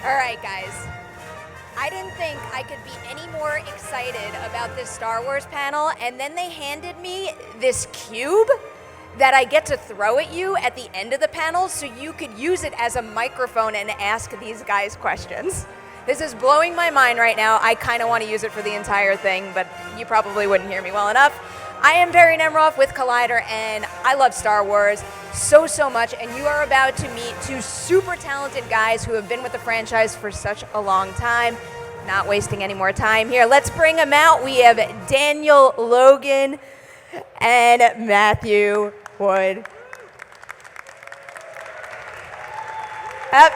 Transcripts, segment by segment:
All right, guys. I didn't think I could be any more excited about this Star Wars panel, and then they handed me this cube that I get to throw at you at the end of the panel so you could use it as a microphone and ask these guys questions. This is blowing my mind right now. I kind of want to use it for the entire thing, but you probably wouldn't hear me well enough. I am Barry Nemiroff with Collider, and I love Star Wars so much, and you are about to meet two super talented guys who have been with the franchise for such a long time. Not wasting any more time here. Let's bring them out. We have Daniel Logan and Matthew Wood. Up,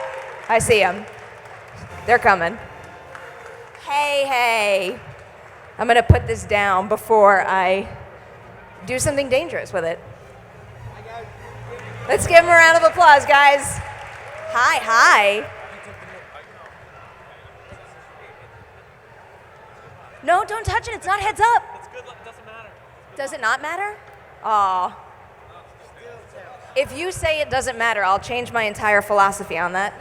I see them. They're coming. Hey. I'm going to put this down before I do something dangerous with it. Let's give them a round of applause, guys. Hi. No, don't touch it. It's not heads up. It's good. It doesn't matter. Does it not matter? Aw. If you say it doesn't matter, I'll change my entire philosophy on that.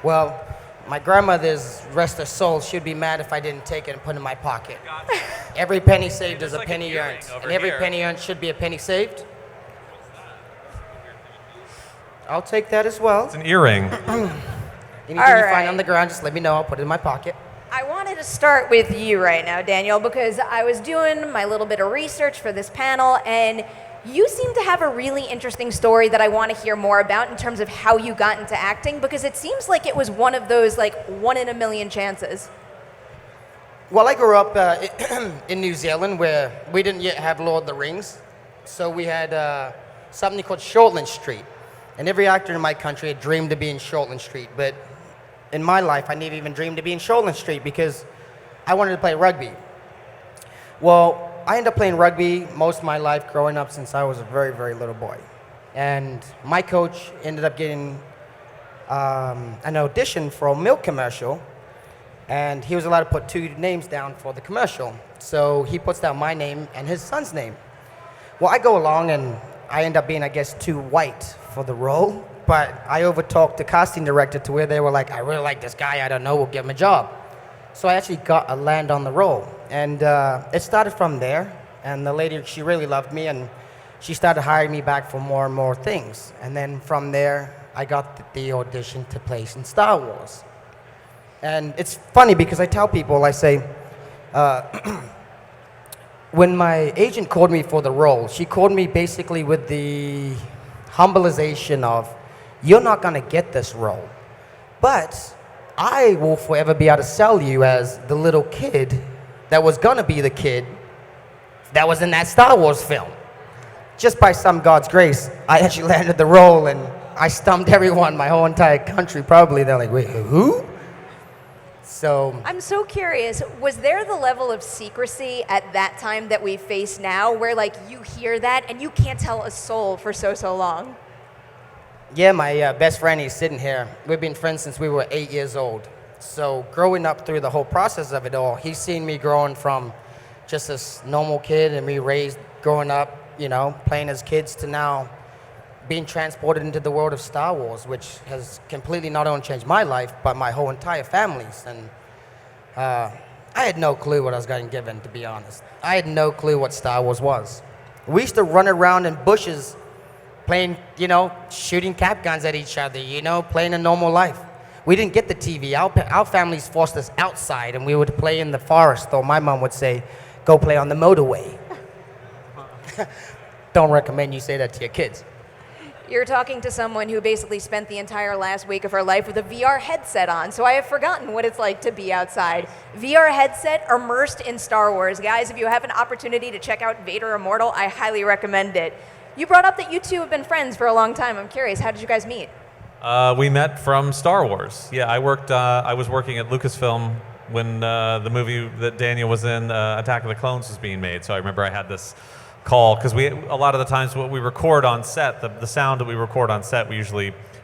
Well, my grandmother's, rest her soul, she'd be mad if I didn't take it and put it in my pocket. Gotcha. Every penny saved is a like penny an earring earned. over And every here. penny earned should be a penny saved. I'll take that as well. It's an earring. Anything you Alright. find on the ground, just let me know. I'll put it in my pocket. I wanted to start with you right now, Daniel, because I was doing my little bit of research for this panel, and you seem to have a really interesting story that I want to hear more about in terms of how you got into acting, because it seems like it was one of those, like, 1 in a million chances. Well, I grew up in New Zealand where we didn't yet have Lord of the Rings. So we had something called Shortland Street. And every actor in my country had dreamed of being Shortland Street. But in my life, I never even dreamed of being Shortland Street because I wanted to play rugby. Well, I ended up playing rugby most of my life growing up since I was a very little boy. And my coach ended up getting an audition for a milk commercial, and he was allowed to put 2 names down for the commercial. So he puts down my name and his son's name. Well, I go along and I end up being, I guess, too white for the role, but I overtalked the casting director to where they were like, I really like this guy, I don't know, we'll give him a job. So I actually got a land on the role, and it started from there, and the lady, she really loved me, and she started hiring me back for more and more things. And then from there, I got the audition to place in Star Wars. And it's funny because I tell people, I say, when my agent called me for the role, she called me basically with the humbleization of, you're not gonna get this role, but I will forever be able to sell you as the little kid that was gonna be the kid that was in that Star Wars film. Just by some God's grace, I actually landed the role, and I stumped everyone, my whole entire country probably. They're like, wait, who? So I'm so curious, was there the level of secrecy at that time that we face now where, like, you hear that and you can't tell a soul for so long? yeah, my best friend, he's sitting here. We've been friends since we were 8 years old. So growing up through the whole process of it all, he's seen me growing from just this normal kid and me raised growing up, you know, playing as kids, to now being transported into the world of Star Wars, which has completely not only changed my life, but my whole entire family's. And I had no clue what I was getting given, to be honest. I had no clue what Star Wars was. We used to run around in bushes playing, you know, shooting cap guns at each other, you know, playing a normal life. We didn't get the TV. Our families forced us outside, and we would play in the forest, or my mom would say, go play on the motorway. Don't recommend you say that to your kids. You're talking to someone who basically spent the entire last week of her life with a VR headset on, so I have forgotten what it's like to be outside. VR headset immersed in Star Wars. Guys, if you have an opportunity to check out Vader Immortal, I highly recommend it. You brought up that you two have been friends for a long time. I'm curious, how did you guys meet? We met from Star Wars. Yeah, I was working at Lucasfilm when the movie that Daniel was in, Attack of the Clones, was being made. So I remember I had this call, because a lot of the times what we record on set, the sound that we record on set,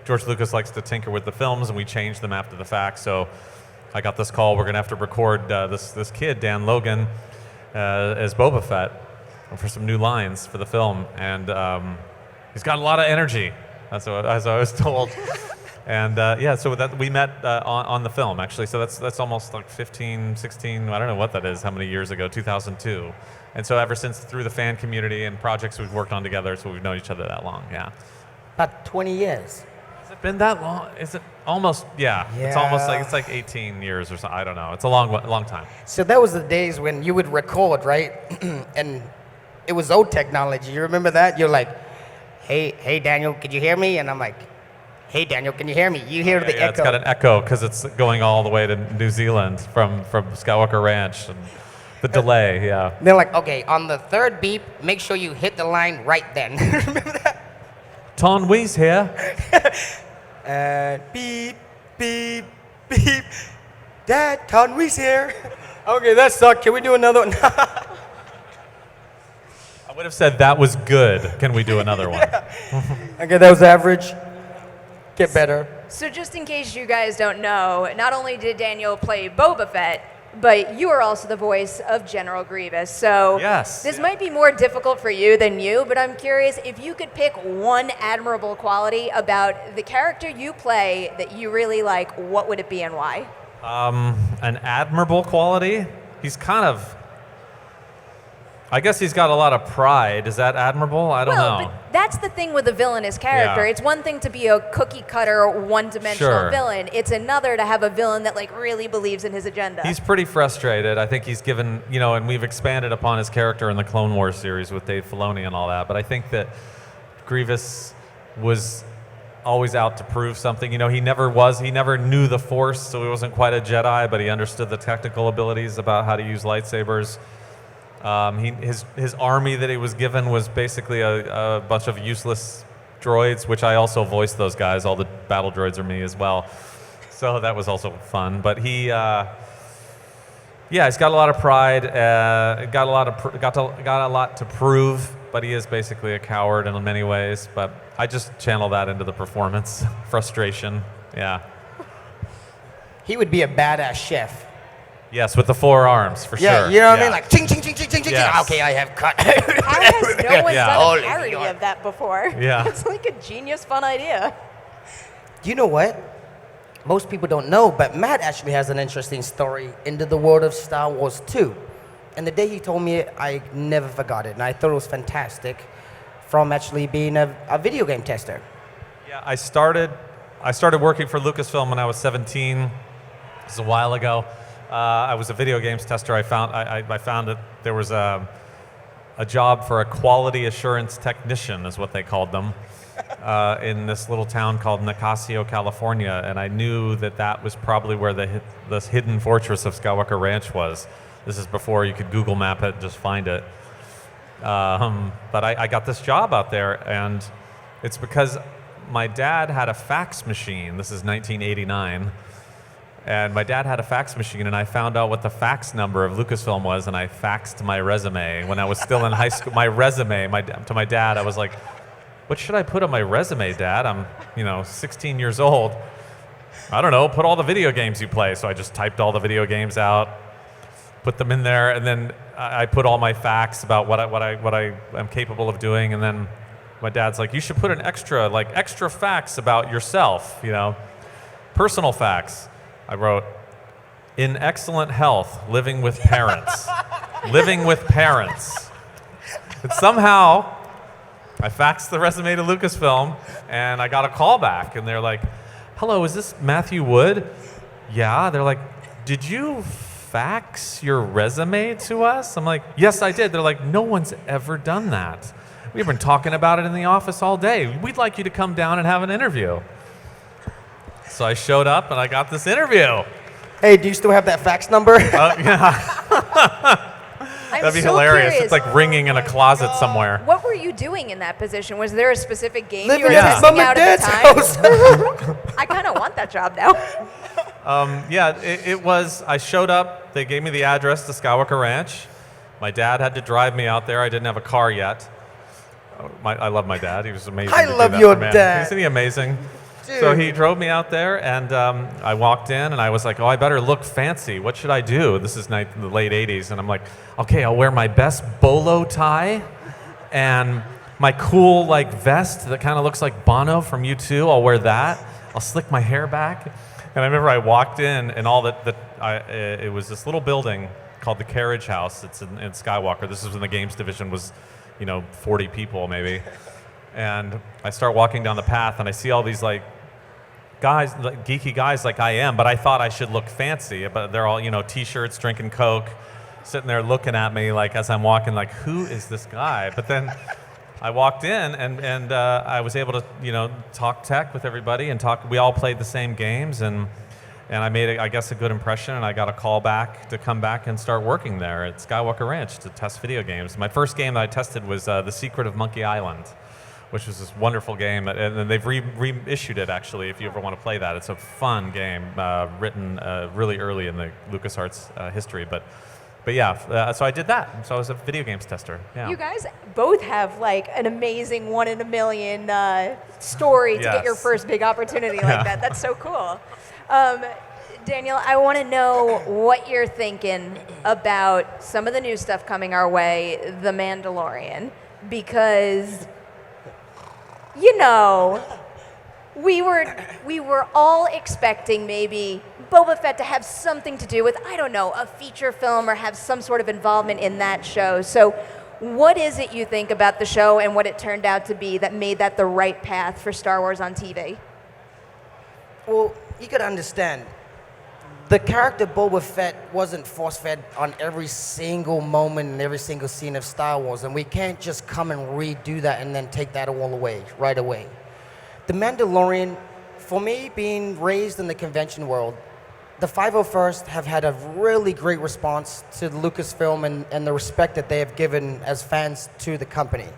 George Lucas likes to tinker with the films, and we change them after the fact. So I got this call, we're going to have to record this kid, Dan Logan, as Boba Fett for some new lines for the film. And he's got a lot of energy. As I was told. And so that we met on the film, actually. So that's almost like 15, 16, I don't know what that is, how many years ago, 2002. And so ever since, through the fan community and projects we've worked on together, so we've known each other that long, yeah. About 20 years. Has it been that long? Is it almost, yeah. It's almost like, it's like 18 years or something. I don't know. It's a long time. So that was the days when you would record, right? And it was old technology. You remember that? You're like, hey, Daniel, could you hear me? And I'm like, hey, Daniel, can you hear me? You hear the echo. It's got an echo because it's going all the way to New Zealand from Skywalker Ranch. And the delay, yeah. They're like, okay, on the third beep, make sure you hit the line right then. Remember that? Ton Wee's here. Beep, beep, beep. Dad, Ton Wee's here. Okay, that sucked. Can we do another one? I would have said that was good. Can we do another one? Okay, that was average. Get better. So just in case you guys don't know, not only did Daniel play Boba Fett, but you are also the voice of General Grievous. So yes, this might be more difficult for you than you, but I'm curious if you could pick one admirable quality about the character you play that you really like, what would it be and why? An admirable quality? He's kind of, I guess he's got a lot of pride. Is that admirable? I don't know. But that's the thing with a villainous character. Yeah. It's one thing to be a cookie cutter, one-dimensional Sure. villain. It's another to have a villain that like really believes in his agenda. He's pretty frustrated. I think he's given, and we've expanded upon his character in the Clone Wars series with Dave Filoni and all that. But I think that Grievous was always out to prove something. He never knew the Force, so he wasn't quite a Jedi, but he understood the technical abilities about how to use lightsabers. His army that he was given was basically a bunch of useless droids, which I also voiced those guys. All the battle droids are me as well. So that was also fun. But he's got a lot of pride, got a lot to prove, but he is basically a coward in many ways. But I just channel that into the performance. Frustration, yeah. He would be a badass chef. Yes, with the 4 arms, for sure. Yeah, you know what I mean? Like, ching, ching, ching, ching, ching, ching. Yes. Okay, I have cut. How has no one Yeah. done Holy a parody God. of that before? Yeah. It's like a genius, fun idea. You know what? Most people don't know, but Matt actually has an interesting story into the world of Star Wars too. And the day he told me it, I never forgot it. And I thought it was fantastic from actually being a video game tester. Yeah, I started working for Lucasfilm when I was 17. This is a while ago. I was a video games tester. I found that there was a job for a quality assurance technician, is what they called them, in this little town called Nicasio, California, and I knew that was probably where the hidden fortress of Skywalker Ranch was. This is before you could Google map it and just find it. But I got this job out there, and it's because my dad had a fax machine. This is 1989. And my dad had a fax machine, and I found out what the fax number of Lucasfilm was, and I faxed my resume when I was still in high school. My resume to my dad, I was like, what should I put on my resume, Dad? I'm 16 years old. I don't know, put all the video games you play. So I just typed all the video games out, put them in there, and then I put all my facts about what I am capable of doing, and then my dad's like, you should put an extra facts about yourself, personal facts. I wrote, in excellent health, living with parents. Living with parents. And somehow, I faxed the resume to Lucasfilm, and I got a call back, and they're like, hello, is this Matthew Wood? Yeah. They're like, did you fax your resume to us? I'm like, yes, I did. They're like, no one's ever done that. We've been talking about it in the office all day. We'd like you to come down and have an interview. So I showed up and I got this interview. Hey, do you still have that fax number? Yeah. That'd be hilarious. Curious. It's like ringing in a closet somewhere. What were you doing in that position? Was there a specific game Living you were at his testing mom out and at the dad's time? house. I kind of want that job now. It was, I showed up, they gave me the address to Skywalker Ranch. My dad had to drive me out there. I didn't have a car yet. I love my dad. He was amazing. I to do love that your for me. dad. Isn't he amazing? Dude. So he drove me out there, and I walked in, and I was like, oh, I better look fancy. What should I do? This is the late 80s, and I'm like, okay, I'll wear my best bolo tie and my cool vest that kind of looks like Bono from U2. I'll wear that. I'll slick my hair back. And I remember I walked in, and it was this little building called the Carriage House. It's in Skywalker. This is when the games division was, 40 people maybe. And I start walking down the path, and I see all these guys, geeky guys like I am, but I thought I should look fancy. But they're all, T-shirts, drinking Coke, sitting there looking at me as I'm walking, who is this guy? But then I walked in, and I was able to, talk tech with everybody and talk. We all played the same games, and I made, a good impression, and I got a call back to come back and start working there at Skywalker Ranch to test video games. My first game that I tested was The Secret of Monkey Island, which was this wonderful game, and they've reissued it, actually, if you ever want to play that. It's a fun game, written really early in the LucasArts history, but yeah, so I did that. So I was a video games tester. Yeah. You guys both have an amazing 1 in a million story to get your first big opportunity like that. That's so cool. Daniel, I want to know what you're thinking about some of the new stuff coming our way, The Mandalorian, because we were all expecting maybe Boba Fett to have something to do with, I don't know, a feature film or have some sort of involvement in that show. So what is it you think about the show and what it turned out to be that made that the right path for Star Wars on TV? Well, you got to understand, the character Boba Fett wasn't force-fed on every single moment and every single scene of Star Wars, and we can't just come and redo that and then take that all away, right away. The Mandalorian, for me, being raised in the convention world, the 501st have had a really great response to Lucasfilm and the respect that they have given as fans to the company.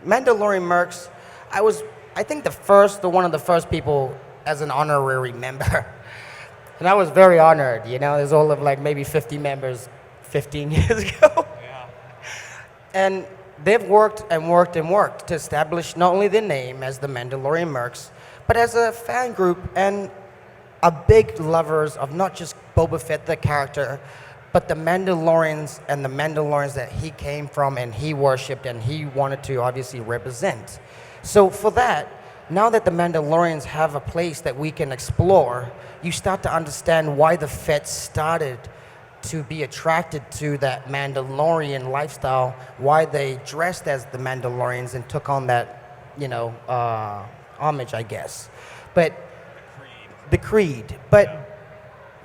Mandalorian Mercs, I think one of the first people as an honorary member. And I was very honored, there's all of maybe 50 members 15 years ago. Yeah. And they've worked and worked and worked to establish not only their name as the Mandalorian Mercs, but as a fan group and a big lovers of not just Boba Fett, the character, but the Mandalorians and the Mandalorians that he came from and he worshipped and he wanted to obviously represent. So for that, now that the Mandalorians have a place that we can explore, you start to understand why the Fett started to be attracted to that Mandalorian lifestyle, why they dressed as the Mandalorians and took on that, homage, I guess. But the creed. But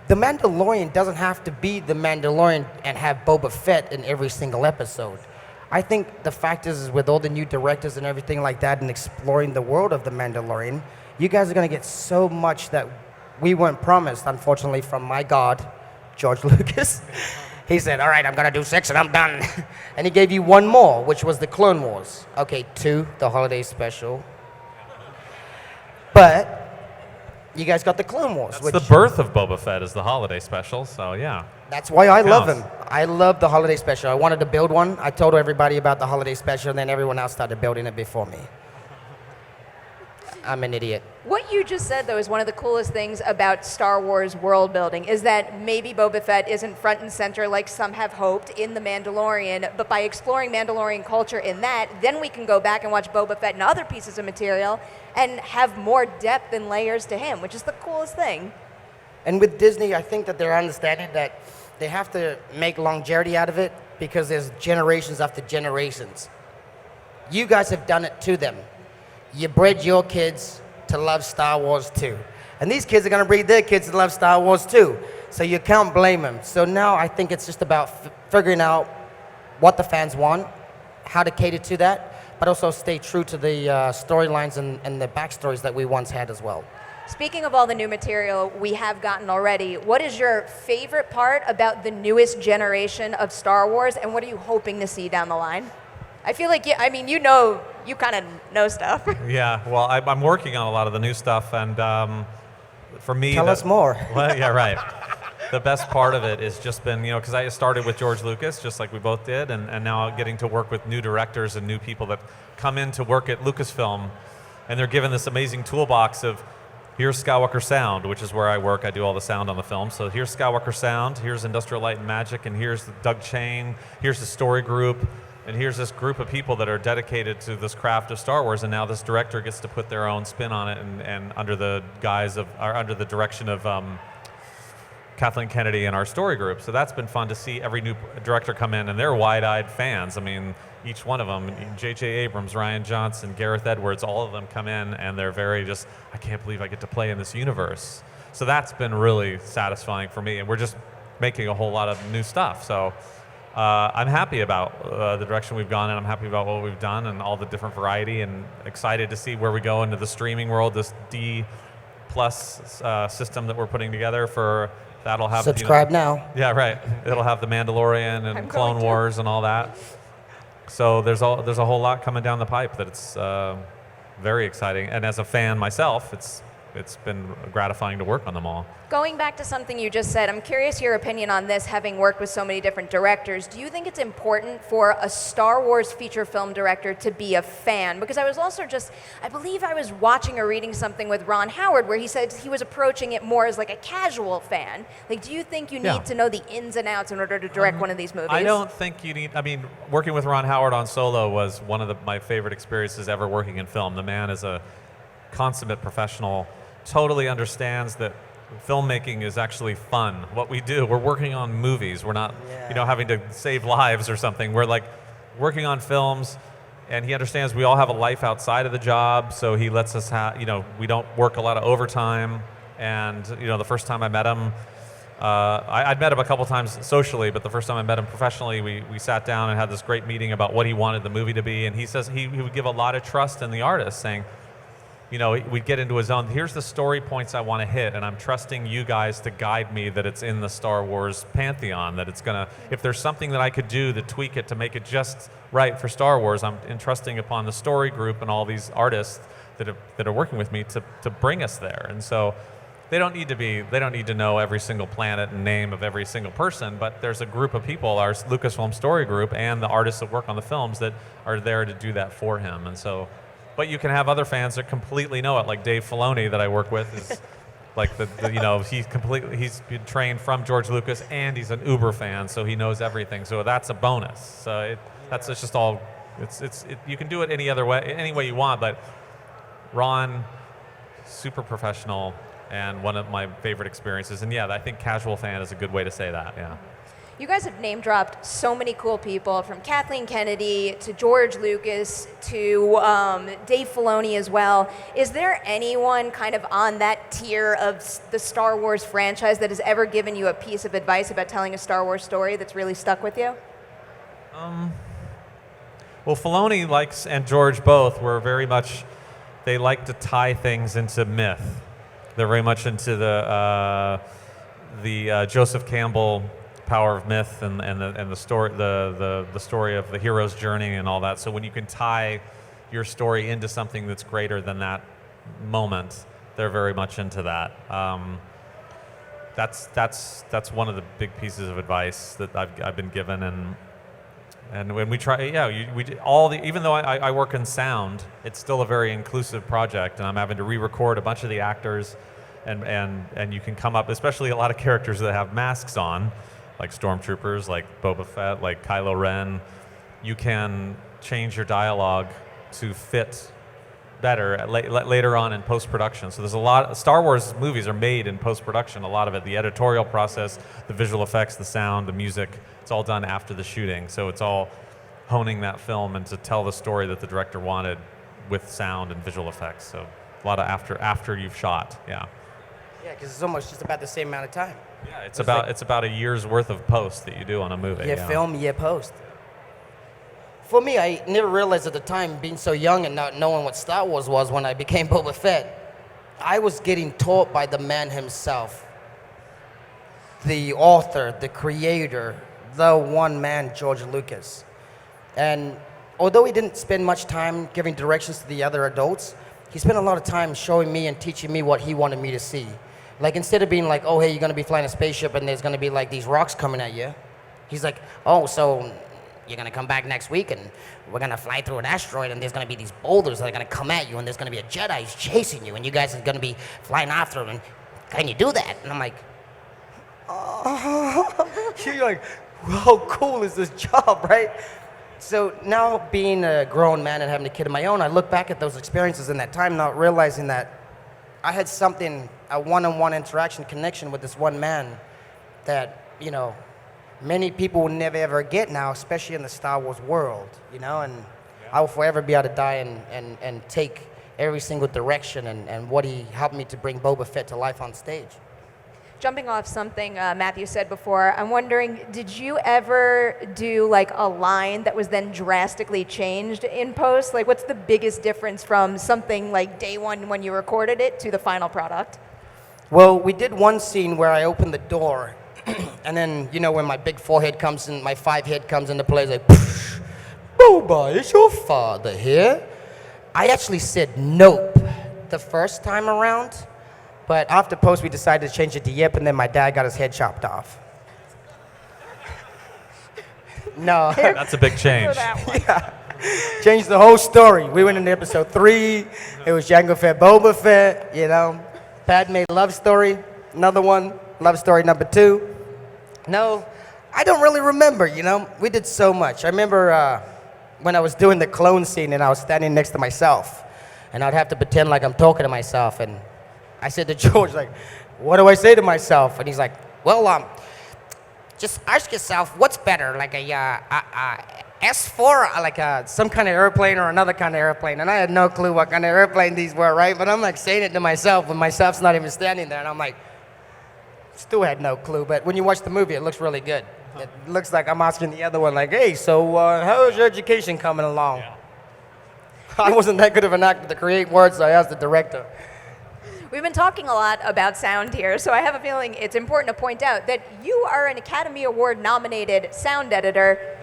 the Mandalorian doesn't have to be the Mandalorian and have Boba Fett in every single episode. I think the fact is with all the new directors and everything like that and exploring the world of the Mandalorian, you guys are going to get so much that we weren't promised, unfortunately, from my God, George Lucas. He said, all right, I'm going to do 6 and I'm done. And he gave you 1 more, which was the Clone Wars. Okay, 2, the holiday special. But you guys got the Clone Wars. That's the birth of Boba Fett is the holiday special, so yeah. That's why I love him. I love the holiday special. I wanted to build one. I told everybody about the holiday special, and then everyone else started building it before me. I'm an idiot. What you just said, though, is one of the coolest things about Star Wars world building, is that maybe Boba Fett isn't front and center like some have hoped in The Mandalorian, but by exploring Mandalorian culture in that, then we can go back and watch Boba Fett and other pieces of material and have more depth and layers to him, which is the coolest thing. And with Disney, I think that they're understanding that they have to make longevity out of it because there's generations after generations. You guys have done it to them. You bred your kids to love Star Wars too. And these kids are going to breed their kids to love Star Wars too. So you can't blame them. So now I think it's just about figuring out what the fans want, how to cater to that, but also stay true to the storylines and the backstories that we once had as well. Speaking of all the new material we have gotten already, what is your favorite part about the newest generation of Star Wars, and what are you hoping to see down the line? I feel like, you kind of know stuff. Yeah, well, I'm working on a lot of the new stuff, and for me... Tell us more. Well, yeah, right. The best part of it has just been, because I started with George Lucas, just like we both did, and now getting to work with new directors and new people that come in to work at Lucasfilm, and they're given this amazing toolbox of, here's Skywalker Sound, which is where I work. I do all the sound on the film. So here's Skywalker Sound, here's Industrial Light and Magic, and here's Doug Chain, here's the story group. And here's this group of people that are dedicated to this craft of Star Wars, and now this director gets to put their own spin on it, and under the guise of, or under the direction of Kathleen Kennedy and our story group. So that's been fun to see every new director come in, and they're wide-eyed fans. I mean, each one of them, J.J. Abrams, Rian Johnson, Gareth Edwards, all of them come in, and they're very just, I can't believe I get to play in this universe. So that's been really satisfying for me, and we're just making a whole lot of new stuff. So I'm happy about the direction we've gone, and I'm happy about what we've done and all the different variety, and excited to see where we go into the streaming world, this D+ system that we're putting together for, that'll have... Subscribe now. Yeah, right. It'll have The Mandalorian and Clone Wars and all that. So there's a whole lot coming down the pipe that it's very exciting. And as a fan myself, it's been gratifying to work on them all. Going back to something you just said, I'm curious your opinion on this, having worked with so many different directors. Do you think it's important for a Star Wars feature film director to be a fan? Because I was also I believe I was watching or reading something with Ron Howard where he said he was approaching it more as like a casual fan. Like, do you think you need to know the ins and outs in order to direct one of these movies? I don't think you need, I mean, working with Ron Howard on Solo was one of my favorite experiences ever working in film. The man is a consummate professional, totally understands that filmmaking is actually fun. What we do, we're working on movies. We're not, having to save lives or something. We're like working on films, and he understands we all have a life outside of the job, so he lets us have, we don't work a lot of overtime. And, the first time I met him, I'd met him a couple times socially, but the first time I met him professionally, we sat down and had this great meeting about what he wanted the movie to be. And he says he would give a lot of trust in the artist, saying, we'd get into his own, here's the story points I want to hit, and I'm trusting you guys to guide me that it's in the Star Wars pantheon, that it's going to, if there's something that I could do to tweak it to make it just right for Star Wars, I'm entrusting upon the story group and all these artists that are working with me to bring us there. And so they don't need to know every single planet and name of every single person, but there's a group of people, our Lucasfilm story group, and the artists that work on the films that are there to do that for him. And so, but you can have other fans that completely know it, like Dave Filoni that I work with is like he's been trained from George Lucas, and he's an Uber fan, so he knows everything. So that's a bonus. So it's just all, you can do it any way you want, but Ron, super professional and one of my favorite experiences. And yeah, I think casual fan is a good way to say that, yeah. You guys have name dropped so many cool people, from Kathleen Kennedy to George Lucas to Dave Filoni as well. Is there anyone kind of on that tier of the Star Wars franchise that has ever given you a piece of advice about telling a Star Wars story that's really stuck with you? Well, Filoni and George both were very much, they like to tie things into myth. They're very much into the Joseph Campbell power of myth and the story, the story of the hero's journey and all that. So when you can tie your story into something that's greater than that moment, they're very much into that. That's one of the big pieces of advice that I've been given, and when we try, even though I work in sound, it's still a very inclusive project, and I'm having to re-record a bunch of the actors, and you can come up, especially a lot of characters that have masks on, like stormtroopers, like Boba Fett, like Kylo Ren. You can change your dialogue to fit better later on in post-production. So there's a lot, Star Wars movies are made in post-production, a lot of it. The editorial process, the visual effects, the sound, the music, it's all done after the shooting. So it's all honing that film and to tell the story that the director wanted with sound and visual effects. So a lot of after you've shot, yeah. Yeah, because it's almost just about the same amount of time. Yeah, it's about a year's worth of post that you do on a movie. Year film, year post. For me, I never realized at the time, being so young and not knowing what Star Wars was when I became Boba Fett, I was getting taught by the man himself, the author, the creator, the one man, George Lucas. And although he didn't spend much time giving directions to the other adults, he spent a lot of time showing me and teaching me what he wanted me to see. Like, instead of being like, oh, hey, you're going to be flying a spaceship and there's going to be like these rocks coming at you, he's like, oh, so you're going to come back next week and we're going to fly through an asteroid and there's going to be these boulders that are going to come at you and there's going to be a Jedi who's chasing you and you guys are going to be flying after him, and can you do that? And I'm like, oh. You're like, how cool is this job, right? So now being a grown man and having a kid of my own, I look back at those experiences in that time, not realizing that I had something, a one-on-one interaction, connection with this one man that, you know, many people will never ever get now, especially in the Star Wars world, you know, and I will forever be able to die and take every single direction and what he helped me to bring Boba Fett to life on stage. Jumping off something Matthew said before, I'm wondering, did you ever do like a line that was then drastically changed in post? Like, what's the biggest difference from something like day one when you recorded it to the final product? Well, we did one scene where I opened the door, and then, you know, when my big forehead comes in, my 5 head comes into play, it's like, Boba, is your father here? I actually said nope the first time around. But after post, we decided to change it to yep, and then my dad got his head chopped off. No. That's a big change. Yeah. Changed the whole story. We went into episode 3. It was Jango Fett, Boba Fett, you know. Padme love story, another one. Love story number 2. No, I don't really remember, you know. We did so much. I remember when I was doing the clone scene and I was standing next to myself. And I'd have to pretend like I'm talking to myself. And I said to George, like, what do I say to myself? And he's like, well, just ask yourself, what's better, like a S4, like some kind of airplane or another kind of airplane? And I had no clue what kind of airplane these were, right? But I'm like saying it to myself when myself's not even standing there. And I'm like, still had no clue. But when you watch the movie, it looks really good. It looks like I'm asking the other one, like, hey, so how's your education coming along? Yeah. I wasn't that good of an actor to create words, so I asked the director. We've been talking a lot about sound here, so I have a feeling it's important to point out that you are an Academy Award nominated sound editor,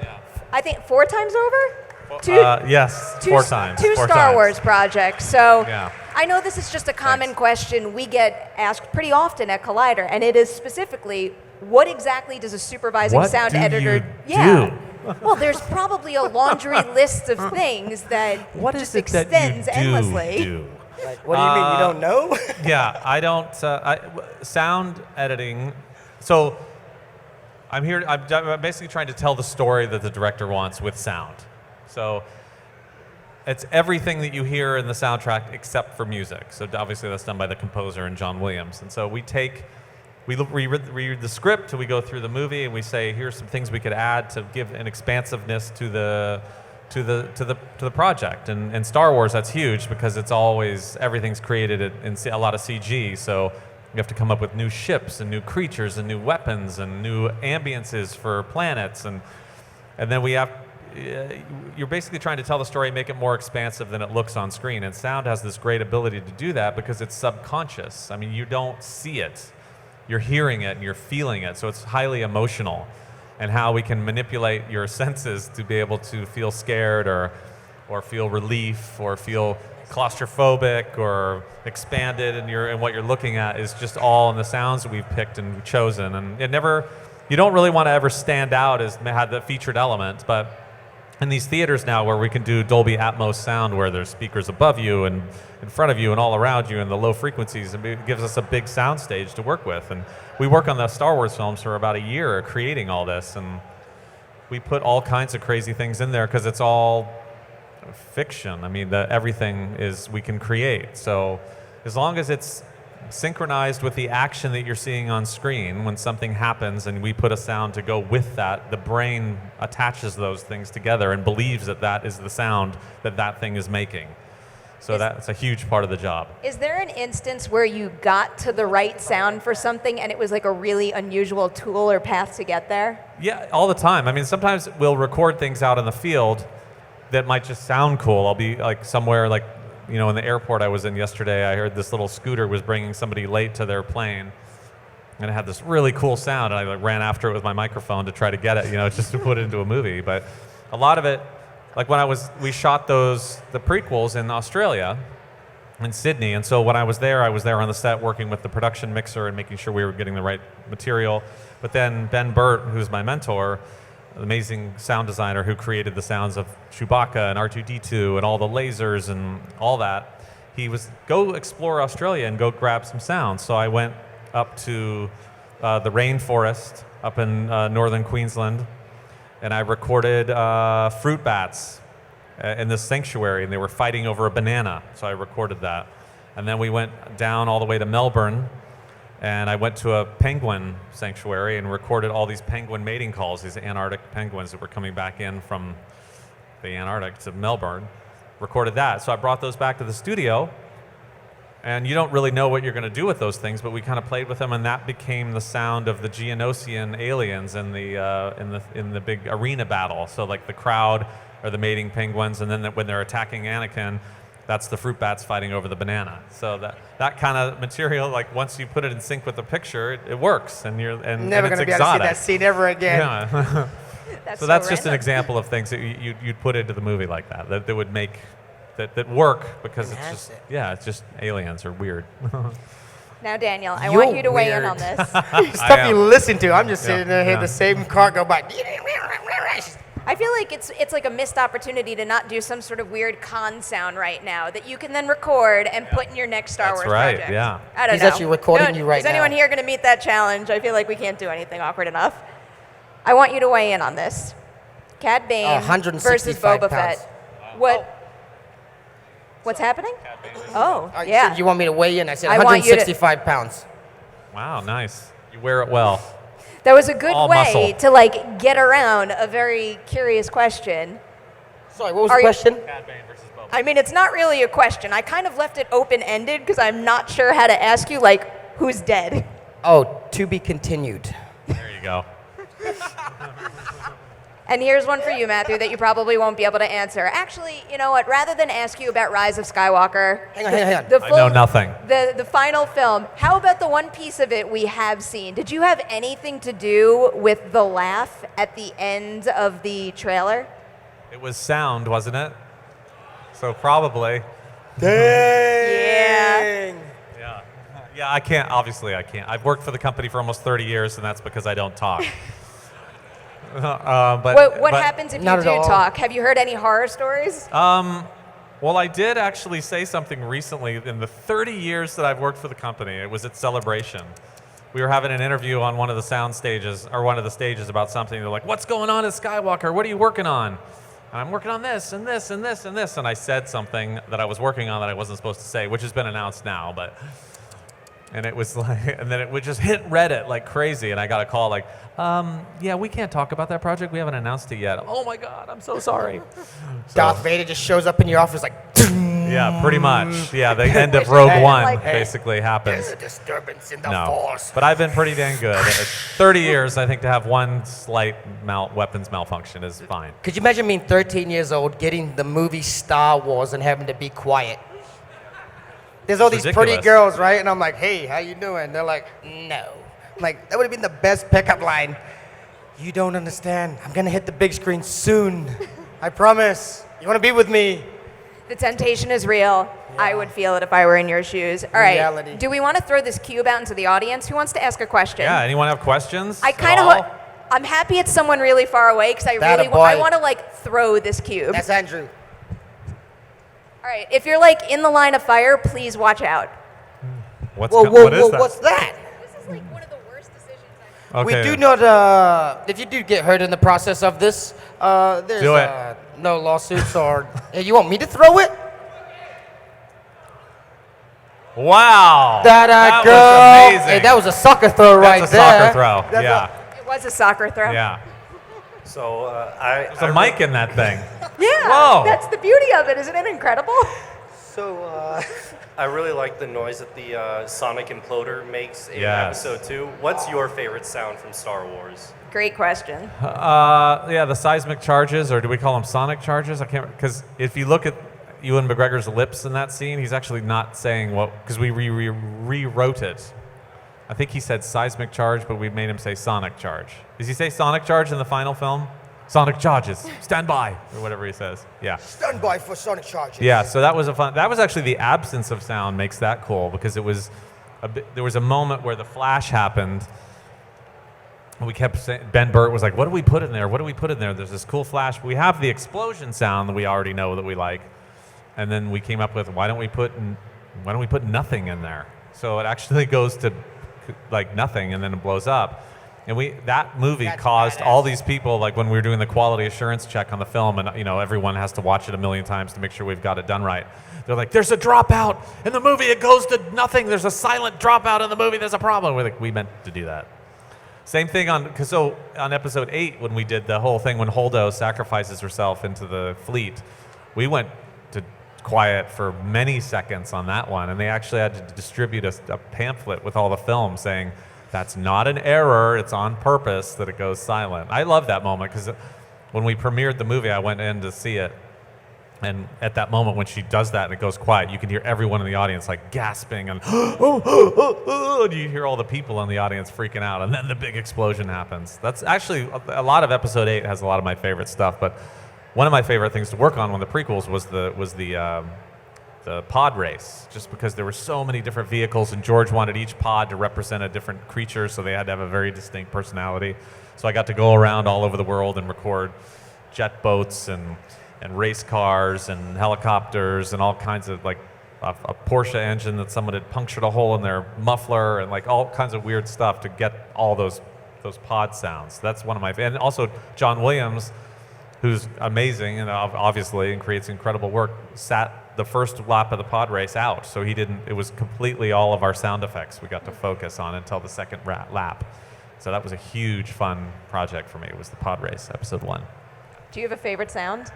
I think 4 times over? Yes, 4 times. 2 4 Star times. Wars projects. So Yeah. I know this is just a common question we get asked pretty often at Collider, and it is specifically, what exactly does a supervising What sound do editor you do? do? Well, there's probably a laundry list of things that What is just it that extends you endlessly. do? Like, what do you mean, you don't know? Yeah, I don't. Sound editing. So I'm here. I'm basically trying to tell the story that the director wants with sound. So it's everything that you hear in the soundtrack except for music. So obviously that's done by the composer and John Williams. And so we read the script, we go through the movie, and we say, here's some things we could add to give an expansiveness to the project. And Star Wars, that's huge because it's always, everything's created in a lot of CG. So you have to come up with new ships and new creatures and new weapons and new ambiences for planets. And then we have, you're basically trying to tell the story, make it more expansive than it looks on screen. And sound has this great ability to do that because it's subconscious. I mean, you don't see it. You're hearing it and you're feeling it. So it's highly emotional. And how we can manipulate your senses to be able to feel scared or feel relief or feel claustrophobic or expanded and what you're looking at is just all in the sounds that we've picked and chosen. And you don't really want to ever stand out as had the featured element, but in these theaters now where we can do Dolby Atmos sound where there's speakers above you and in front of you and all around you and the low frequencies, it gives us a big sound stage to work with. And we work on the Star Wars films for about a year creating all this, and we put all kinds of crazy things in there because it's all fiction. I mean, everything is we can create. So as long as it's synchronized with the action that you're seeing on screen, when something happens and we put a sound to go with that, the brain attaches those things together and believes that that is the sound that thing is making. So that's a huge part of the job. Is there an instance where you got to the right sound for something and it was like a really unusual tool or path to get there? Yeah, all the time. I mean, sometimes we'll record things out in the field that might just sound cool. I'll be like somewhere like, in the airport I was in yesterday, I heard this little scooter was bringing somebody late to their plane. And it had this really cool sound, and I ran after it with my microphone to try to get it, just to put it into a movie. But a lot of it, like when we shot the prequels in Australia, in Sydney, and so when I was there on the set working with the production mixer and making sure we were getting the right material. But then Ben Burt, who's my mentor, an amazing sound designer who created the sounds of Chewbacca and R2-D2 and all the lasers and all that, he was, go explore Australia and go grab some sounds. So I went up to the rainforest up in northern Queensland and I recorded fruit bats in this sanctuary, and they were fighting over a banana, so I recorded that. And then we went down all the way to Melbourne, and I went to a penguin sanctuary and recorded all these penguin mating calls, these Antarctic penguins that were coming back in from the Antarctic to Melbourne. Recorded that. So I brought those back to the studio, and you don't really know what you're going to do with those things, but we kind of played with them, and that became the sound of the Geonosian aliens in the big arena battle. So like the crowd are the mating penguins, and then when they're attacking Anakin, that's the fruit bats fighting over the banana. So that kind of material, like once you put it in sync with the picture, it works, and never going to be able to see that scene ever again. Yeah. That's so that's just random. an example of things that you'd put into the movie like that would make that work, because it's just aliens are weird. Now, Daniel, I You're want you to weigh in weird. on this. Stuff you listen to. I'm just sitting there, hear Yeah. the same car go by. I feel like it's like a missed opportunity to not do some sort of weird con sound right now that you can then record and put in your next Star That's Wars right, project. yeah. I don't He's know. actually recording you right Is anyone now. here going to meet that challenge? I feel like we can't do anything awkward enough. I want you to weigh in on this. Cad Bane 165 versus Boba pounds. Fett. What's happening? Oh, yeah. You want me to weigh in? I said I want you to- 165 pounds. Wow, nice. You wear it well. That was a good All way muscle. to like get around a very curious question. Sorry, what was Are the you- question? Cad Bane versus Boba. I mean, it's not really a question. I kind of left it open-ended because I'm not sure how to ask you, like, who's dead? Oh, to be continued. There you go. And here's one for you, Matthew, that you probably won't be able to answer. Actually, you know what? Rather than ask you about Rise of Skywalker, Hang on. the I know nothing. The final film, how about the one piece of it we have seen? Did you have anything to do with the laugh at the end of the trailer? It was sound, wasn't it? So probably. Yeah. Yeah. Yeah, I can't. Obviously, I can't. I've worked for the company for almost 30 years, and that's because I don't talk. What happens if you Not at do all. talk? Have you heard any horror stories? Well, I did actually say something recently in the 30 years that I've worked for the company. It was at Celebration. We were having an interview on one of the sound stages, or one of the stages, about something. They're like, "What's going on at Skywalker? What are you working on?" And I'm working on this and this and this and this. And I said something that I was working on that I wasn't supposed to say, which has been announced now. And it was like, and then it would just hit Reddit like crazy. And I got a call like, yeah, we can't talk about that project. We haven't announced it yet. Oh my God, I'm so sorry. Darth Vader just shows up in your office like, Yeah, pretty much. Yeah, the end of Rogue One like- basically happens. there's a disturbance in the No, Force. but I've been pretty dang good. 30 years, I think, to have one slight weapons malfunction is fine. Could you imagine being 13 years old, getting the movie Star Wars and having to be quiet? There's all It's these pretty ridiculous. girls, right? And I'm like, hey, how you doing? They're like, no. I'm like, that would have been the best pickup line. You don't understand. I'm going to hit the big screen soon. I promise. You want to be with me? The temptation is real. I would feel it if I were in your shoes. All right. Reality. Do we want to throw this cube out into the audience? Who wants to ask a question? Yeah, anyone have questions? I at kind all? of. I'm happy it's someone really far away because I That a really I boy. want to like throw this cube. That's Andrew. All right. If you're like in the line of fire, please watch out. What Whoa, is that? what's that? This is like one of the worst decisions Okay. We do not, if you do get hurt in the process of this, there's Do it. no lawsuits or. Hey, you want me to throw it? Wow. That was girl. amazing. Hey, that was a soccer throw right That's a there. soccer throw. That's Yeah. It was a soccer throw. Yeah. So There's a mic in that thing. Yeah. Whoa. That's the beauty of it. Isn't it incredible? So I really like the noise that the Sonic Imploder makes in Yes. Episode 2. What's your favorite sound from Star Wars? Great question. Yeah, the seismic charges, or do we call them sonic charges? I can't, because if you look at Ewan McGregor's lips in that scene, he's actually not saying what, because we rewrote it. I think he said seismic charge, but we made him say sonic charge. Does he say sonic charge in the final film? Sonic charges, stand by, or whatever he says. Yeah. Stand by for Sonic charges. Yeah, so that was that was actually the absence of sound makes that cool, because it was there was a moment where the flash happened. And we kept saying, Ben Burt was like, what do we put in there? What do we put in there? There's this cool flash. We have the explosion sound that we already know that we like. And then we came up with, why don't we put nothing in there? So it actually goes to like nothing, and then it blows up. And that movie That's caused badass. all these people, like when we were doing the quality assurance check on the film, and everyone has to watch it a million times to make sure we've got it done right. They're like, "There's a dropout in the movie. It goes to nothing. There's a silent dropout in the movie. There's a problem." We're like, "We meant to do that." Same thing on episode 8 when we did the whole thing when Holdo sacrifices herself into the fleet, we went to quiet for many seconds on that one, and they actually had to distribute a pamphlet with all the film saying that's not an error, it's on purpose that it goes silent. I love that moment because when we premiered the movie, I went in to see it, and at that moment when she does that and it goes quiet, you can hear everyone in the audience like gasping and and you hear all the people in the audience freaking out, and then the big explosion happens. That's actually a lot of episode 8 has a lot of my favorite stuff, but one of my favorite things to work on when the prequels was the pod race, just because there were so many different vehicles and George wanted each pod to represent a different creature, so they had to have a very distinct personality. So I got to go around all over the world and record jet boats and race cars and helicopters and all kinds of, like a Porsche engine that someone had punctured a hole in their muffler, and like all kinds of weird stuff to get all those pod sounds. That's one of my and also John Williams, who's amazing and obviously and creates incredible work, sat the first lap of the pod race out, so it was completely all of our sound effects we got to focus on until the second lap. So that was a huge fun project for me. It was the pod race, episode 1. Do you have a favorite sound?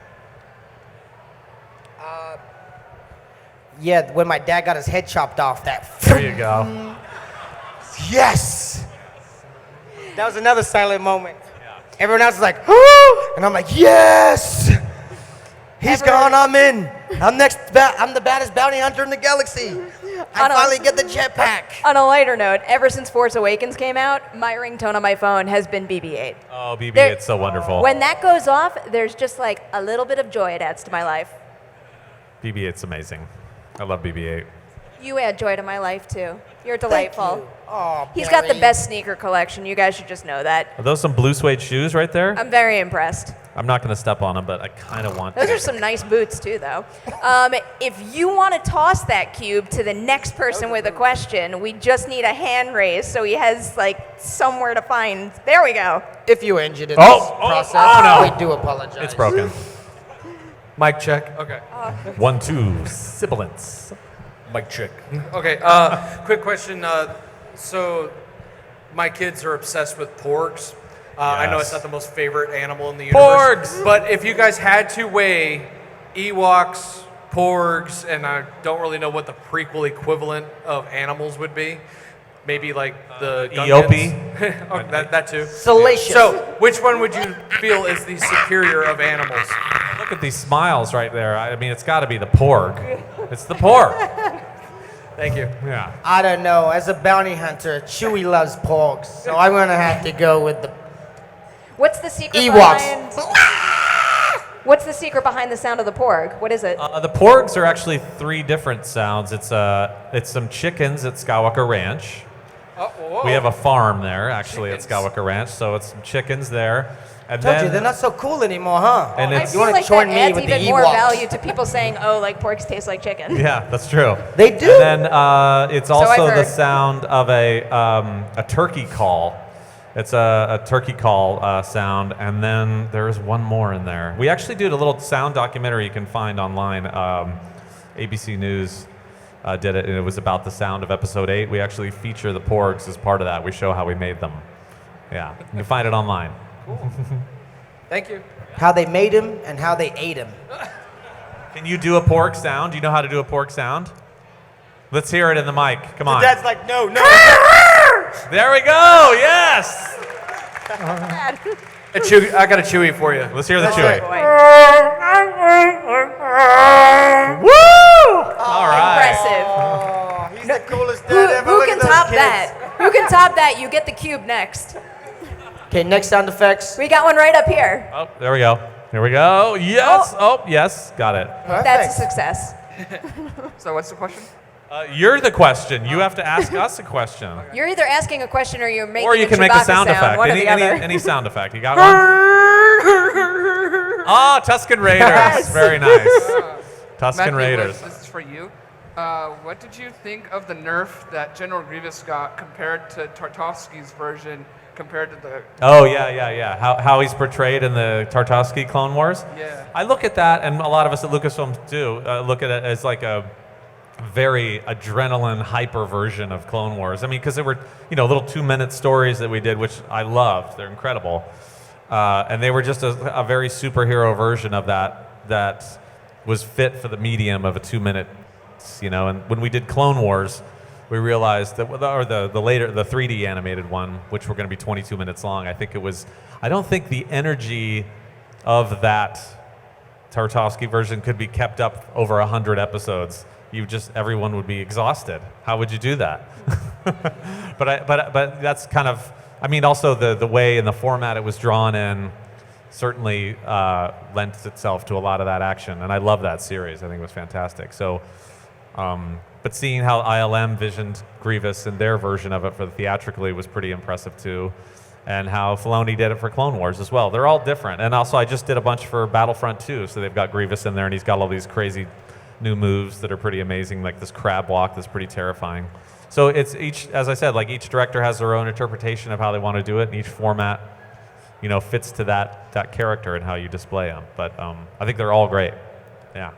Yeah, when my dad got his head chopped off, There you go. yes! That was another silent moment. Everyone else is like, "Whoo!" And I'm like, yes! He's gone, I'm in. I'm the baddest bounty hunter in the galaxy. I finally get the jetpack. On a lighter note, ever since Force Awakens came out, my ringtone on my phone has been BB-8. Oh, BB-8's so wonderful. When that goes off, there's just like a little bit of joy it adds to my life. BB-8's amazing. I love BB-8. You add joy to my life too. You're delightful. You. Oh, He's got the Barry. best sneaker collection. You guys should just know that. Are those some blue suede shoes right there? I'm very impressed. I'm not going to step on them, but I kind of want Those to. are some nice boots too, though. If you want to toss that cube to the next person with a question, we just need a hand raise so he has like somewhere to find. There we go. If you injured in Oh, this oh, process, oh, no. we do apologize. It's broken. Mic check. Okay. 1, 2, sibilance. Mic check. Okay. Quick question. So, my kids are obsessed with porgs. I know Yes. it's not the most favorite animal in the universe. Porgs! But if you guys had to weigh Ewoks, porgs, and I don't really know what the prequel equivalent of animals would be. Maybe like the Gungans. Oh, that too. Salacious. So, which one would you feel is the superior of animals? Look at these smiles right there. I mean, it's got to be the porg. It's the porg. Thank you. Yeah. I don't know. As a bounty hunter, Chewie loves porgs, so I'm gonna have to go with the What's the secret Ewoks. What's the secret behind the sound of the porg? What is it? The porgs are actually 3 different sounds. It's some chickens at Skywalker Ranch. We have a farm there, actually, at Skywalker Ranch, so it's some chickens there. And Told then, you, they're not so cool anymore, huh? And I it's- You feel wanna like join that me adds with the even more Ewoks. value to people saying, "Oh, like porgs taste like chicken." Yeah, that's true. They do. And then it's also I've the heard. sound of a turkey call. It's a turkey call sound, and then there's one more in there. We actually did a little sound documentary you can find online. ABC News did it, and it was about the sound of Episode 8. We actually feature the porgs as part of that. We show how we made them. Yeah, you can find it online. Thank you. How they made him and how they ate him. Can you do a porg sound? Do you know how to do a porg sound? Let's hear it in the mic. Come on. Dad's like, no. There we go. Yes. I got a Chewy for you. Let's hear the That's chewing. right. Woo! All right. Impressive. Oh, he's the coolest Who, dad ever. who Look can at those top kids. that? Who can top that? You get the cube next. Okay, next sound effects. We got one right up here. Oh, there we go. Here we go. Yes. Oh, yes. Got it. That's a success. So what's the question? You're the question. You have to ask us a question. You're either asking a question or you're making Or you a can make a Chewbacca sound effect. One or Any, the other. any sound effect. You got one? Ah, Tusken Raiders. Yes. Very nice. Tusken Matthew, Raiders. This is for you. What did you think of the nerf that General Grievous got compared to Tartovsky's version compared to the. Oh yeah. How he's portrayed in the Tartakovsky Clone Wars. Yeah. I look at that, and a lot of us at Lucasfilm do look at it as like a very adrenaline hyper version of Clone Wars. I mean, because there were little 2-minute stories that we did, which I loved. They're incredible, and they were just a very superhero version of that was fit for the medium of a 2-minute. And when we did Clone Wars, we realized that, or the 3D animated one, which were going to be 22 minutes long, I don't think the energy of that Tartakovsky version could be kept up over 100 episodes. Everyone would be exhausted. How would you do that? but that's kind of, also the way and the format it was drawn in certainly lent itself to a lot of that action, and I love that series. I think it was fantastic. So, but seeing how ILM visioned Grievous and their version of it for the theatrically was pretty impressive too, and how Filoni did it for Clone Wars as well. They're all different, and also I just did a bunch for Battlefront 2, so they've got Grievous in there, and he's got all these crazy new moves that are pretty amazing, like this crab walk that's pretty terrifying. So it's as I said, like each director has their own interpretation of how they want to do it, and each format, fits to that character and how you display them. But I think they're all great. Yeah.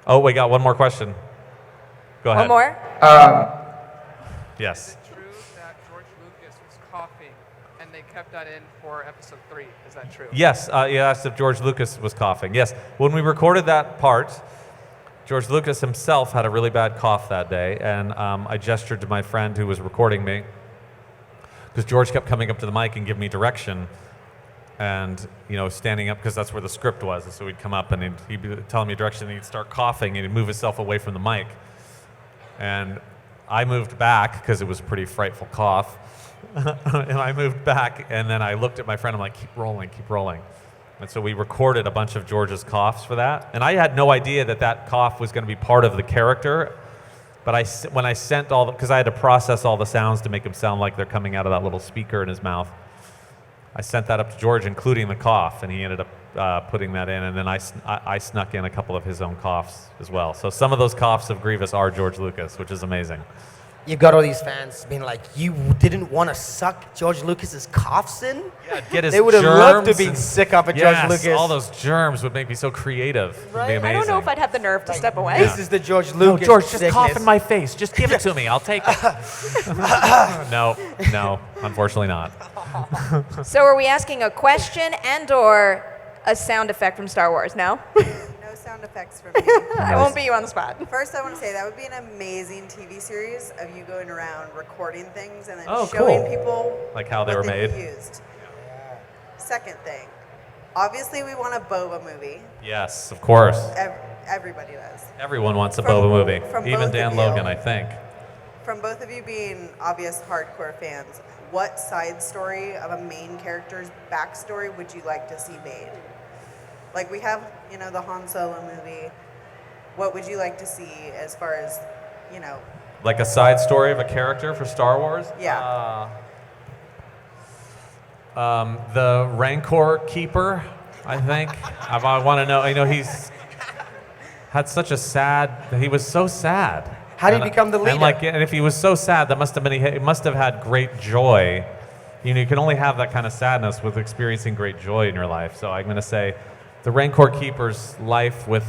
Oh, we got one more question. Go ahead. One more? Yes. Is it true that George Lucas was coughing and they kept that in for episode 3? Is that true? Yes. You asked if George Lucas was coughing. Yes. When we recorded that part, George Lucas himself had a really bad cough that day, and I gestured to my friend who was recording me, because George kept coming up to the mic and giving me direction, and standing up, because that's where the script was. And so he'd come up and he'd be telling me direction, and he'd start coughing, and he'd move himself away from the mic. And I moved back because it was a pretty frightful cough. And I moved back, and then I looked at my friend. I'm like, keep rolling. And so we recorded a bunch of George's coughs for that. And I had no idea that cough was going to be part of the character. But when I sent because I had to process all the sounds to make them sound like they're coming out of that little speaker in his mouth, I sent that up to George, including the cough, and he ended up putting that in. And then I snuck in a couple of his own coughs as well. So some of those coughs of Grievous are George Lucas, which is amazing. You've got all these fans being like, you didn't want to suck George Lucas's coughs in? Yeah, get his They would have loved to germs be and- sick off of Yes, George Lucas. all those germs would make me so creative. It'd be Right? amazing. I don't know if I'd have the nerve to step away. This is the George No, Lucas George, just sickness. cough in my face. Just give it to me. I'll take it. No, unfortunately not. So are we asking a question and/or a sound effect from Star Wars? No? No sound effects from me. I won't put you on the spot. First, I want to say that would be an amazing TV series of you going around recording things and then Oh, showing cool. people Like how they were what made. used. Second thing, obviously we want a Boba movie. Yes, of course. Everybody does. Everyone wants a From- Boba movie. from Even both Dan of you. Logan, I think. From both of you being obvious hardcore fans, what side story of a main character's backstory would you like to see made? Like we have, the Han Solo movie. What would you like to see as far as, Like a side story of a character for Star Wars? Yeah. The Rancor Keeper, I think. I want to know. He's had such a he was so sad. How did he become the leader? And if he was so sad, that he must have had great joy. You can only have that kind of sadness with experiencing great joy in your life. So I'm going to say the Rancor Keeper's life with,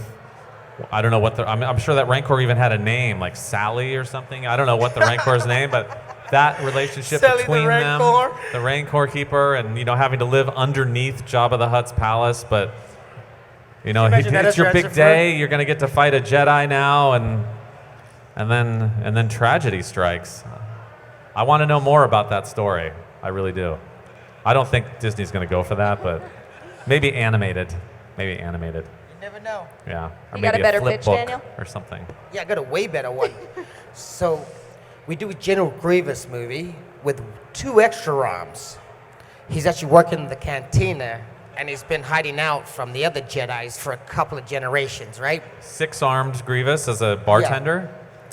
I don't know what I'm sure that Rancor even had a name, like Sally or something. I don't know what the Rancor's name, but that relationship Sally the between them, Rancor. the Rancor Keeper, and having to live underneath Jabba the Hutt's palace, but imagine that it's as your big Ransom day. You're going to get to fight a Jedi now, and then tragedy strikes. I want to know more about that story. I really do. I don't think Disney's going to go for that, but maybe animated. Maybe animated. You never know. Yeah. Or You maybe got a better flip pitch, book Daniel? or something. Yeah, I got a way better one. So, we do a General Grievous movie with 2 extra arms. He's actually working in the cantina, and he's been hiding out from the other Jedis for a couple of generations, right? 6-armed Grievous as a bartender.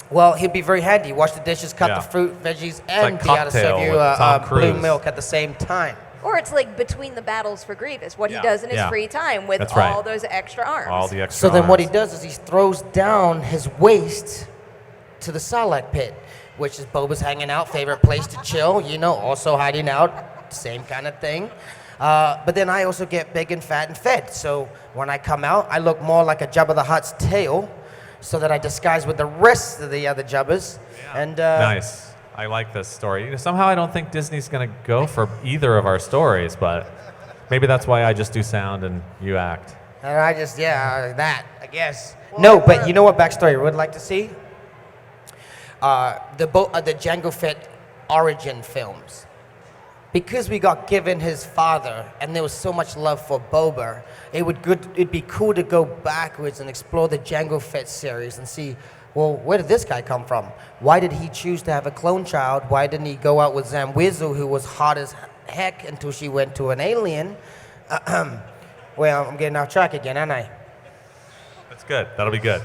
Well, he'd be very handy. Wash the dishes, cut Yeah. the fruit, veggies, like and be able to serve Cocktail you with Tom blue Cruise. milk at the same time. Or it's like between the battles for Grievous, what Yeah. he does in his Yeah. free time with That's all right. those extra arms. All the extra So then what he arms. does is he throws down his waist to the Sarlacc pit. which is Boba's hanging out, favorite place to chill, also hiding out, same kind of thing. But then I also get big and fat and fed. So when I come out, I look more like a Jabba the Hutt's tail, so that I disguise with the rest of the other Jabbas. Yeah. And nice. I like this story. Somehow I don't think Disney's going to go for either of our stories, but maybe that's why I just do sound and you act. And I just, that, I guess. No, but you know what backstory I would like to see? The Jango Fett origin films. Because we got given his father, and there was so much love for Boba, it'd be cool to go backwards and explore the Jango Fett series and see, well, where did this guy come from? Why did he choose to have a clone child? Why didn't he go out with Zamwizu, who was hot as heck until she went to an alien? Well, I'm getting off track again, aren't I? That's good. That'll be good.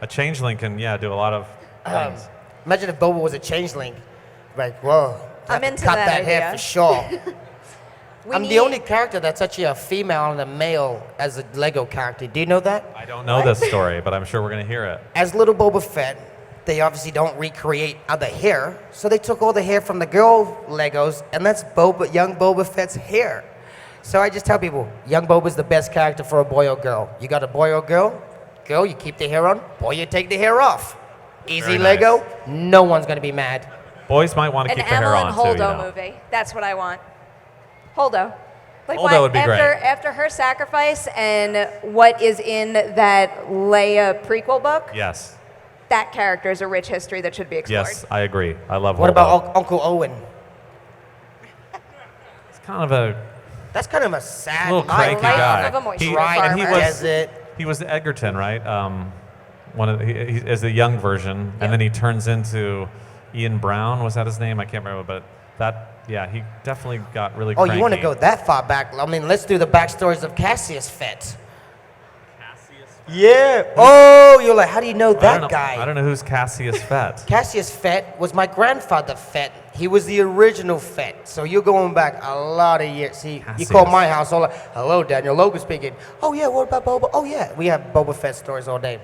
A changeling can, do a lot of things. Imagine if Boba was a changeling. Like, whoa. I'm into cut that hair idea. for sure. I'm the only character that's actually a female and a male as a Lego character. Do you know that? I don't know this story, but I'm sure we're going to hear it. As little Boba Fett, they obviously don't recreate other hair, so they took all the hair from the girl Legos, and that's young Boba Fett's hair. So I just tell people, young Boba's the best character for a boy or girl. You got a boy or girl, you keep the hair on, boy, you take the hair off. Easy Very Lego, nice. No one's going to be mad. Boys might want to An keep the hair Emma on, and too, Holdo movie. That's what I want. Holdo. Like Holdo would be great. After her sacrifice and what is in that Leia prequel book, Yes. that character is a rich history that should be explored. Yes, I agree. I love What Holdo. about Uncle Owen? It's kind of a That's kind of a sad little life. cranky Life guy. of a moisture and he farmer. was he was Egerton, right? One of he as the young version, and then he turns into Ian Brown. Was that his name? I can't remember, but he definitely got really. Oh, cranky. you want to go that far back? I mean, let's do the backstories of Cassius Fett. Yeah. Oh, you're like, how do you know that guy? I don't know who's Cassius Fett. Cassius Fett was my grandfather Fett. He was the original Fett. So you're going back a lot of years. See, you call my house all like, hello, Daniel, Logan speaking. Oh, yeah, what about Boba? Oh, yeah, we have Boba Fett stories all day.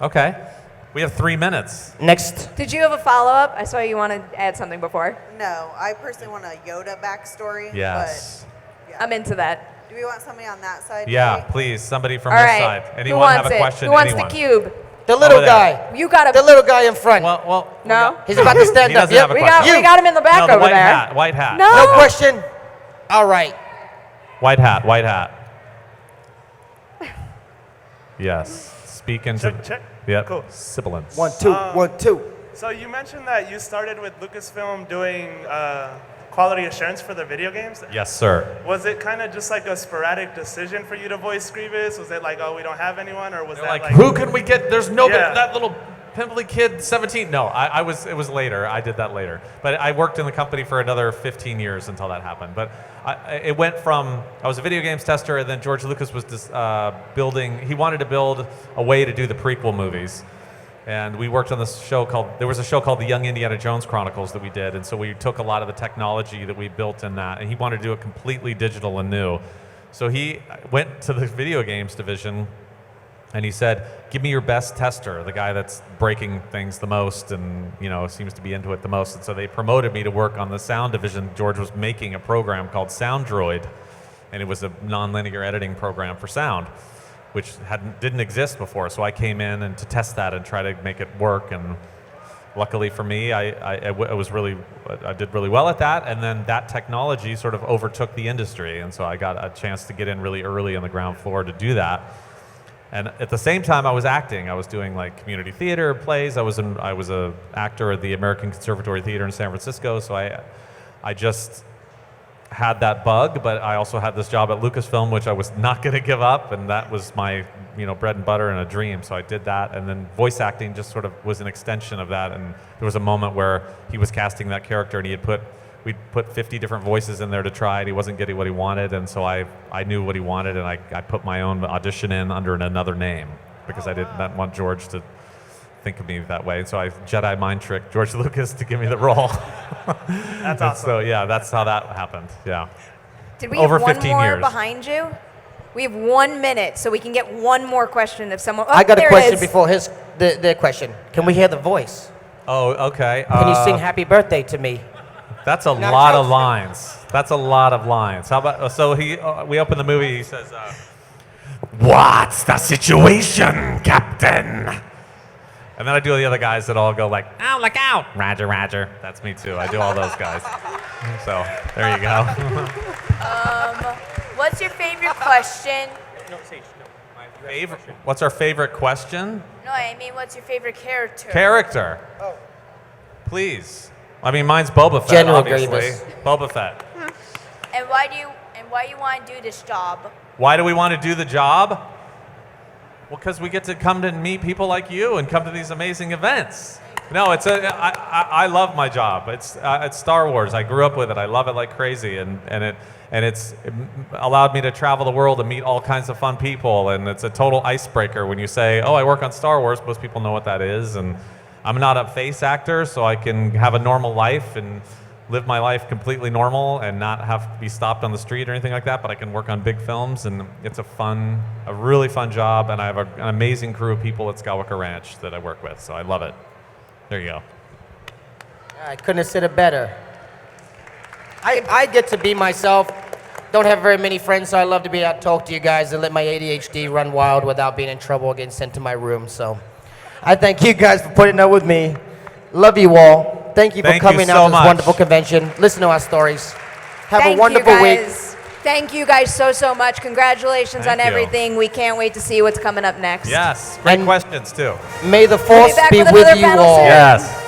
Okay. We have 3 minutes. Next. Did you have a follow-up? I saw you want to add something before. No, I personally want a Yoda backstory. Yes. But, yeah. I'm into that. Do we want somebody on that side? Yeah, maybe? please, somebody from All this right. side. Who Anyone wants have a it? question? Who wants Anyone? the cube? The little Over there. guy. You got The little guy in front. Well, No? He's about to stand He up. doesn't have a We question. got him in the back No, the over white there. hat. White hat. No. No question? All right. White hat. White hat. Yes. Speak into. Check. Yep. Cool. Sibilance. 1, 2, 1, 2. So you mentioned that you started with Lucasfilm doing quality assurance for the video games. Yes, sir. Was it kind of just like a sporadic decision for you to voice Grievous? Was it like, oh, we don't have anyone, or was They're that like, who can we get? There's nobody. Yeah. That little pimply kid, 17. No, it was later. I did that later. But I worked in the company for another 15 years until that happened. But it went from, I was a video games tester, and then George Lucas was he wanted to build a way to do the prequel movies. And we worked on this show there was a show called The Young Indiana Jones Chronicles that we did. And so we took a lot of the technology that we built in that, and he wanted to do it completely digital and new. So he went to the video games division and he said, give me your best tester, the guy that's breaking things the most and, seems to be into it the most. And so they promoted me to work on the sound division. George was making a program called Sound Droid, and it was a nonlinear editing program for sound, which didn't exist before. So I came in and to test that and try to make it work. And luckily for me, I did really well at that. And then that technology sort of overtook the industry. And so I got a chance to get in really early on the ground floor to do that. And at the same time, I was acting. I was doing like community theater plays. I was a actor at the American Conservatory Theater in San Francisco. So I just had that bug, but I also had this job at Lucasfilm, which I was not going to give up, and that was my bread and butter and a dream. So I did that, and then voice acting just sort of was an extension of that. And there was a moment where he was casting that character, and we'd put 50 different voices in there to try it. He wasn't getting what he wanted, and so I knew what he wanted, and I put my own audition in under another name because I did not want George to think of me that way. So I Jedi mind tricked George Lucas to give me the role. That's awesome. So yeah, that's how that happened. Yeah. Did we Over have one 15 more years. behind you? We have 1 minute, so we can get one more question if someone. I got a there it question is. before their question. Can we hear the voice? Oh, okay. Can you sing Happy Birthday to me? That's a Not lot of jokes. lines. That's a lot of lines. How about so we open the movie. He says, "What's the situation, Captain?" And then I do the other guys that all go like, "Oh, look out, Roger, Roger." That's me too. I do all those guys. So there you go. What's your favorite question? What's our favorite question? No, I mean, what's your favorite character? Character. Oh. Please. I mean, mine's Boba Fett, General obviously. Grievous. Boba Fett. And why do you want to do this job? Why do we want to do the job? Well, because we get to come to meet people like you and come to these amazing events. No, I love my job. It's Star Wars. I grew up with it. I love it like crazy, and it's allowed me to travel the world and meet all kinds of fun people. And it's a total icebreaker when you say, "Oh, I work on Star Wars." Most people know what that is, and I'm not a face actor, so I can have a normal life and live my life completely normal and not have to be stopped on the street or anything like that. But I can work on big films, and it's a really fun job. And I have an amazing crew of people at Skywalker Ranch that I work with, so I love it. There you go. I couldn't have said it better. I get to be myself. Don't have very many friends, so I love to be out, talk to you guys, and let my ADHD run wild without being in trouble or getting sent to my room. So I thank you guys for putting up with me. Love you all. Thank you for coming out to this wonderful convention. Listen to our stories. Have a wonderful week. Thank you guys so much. Congratulations on everything. We can't wait to see what's coming up next. Yes, great questions too. May the force be with you all. Yes.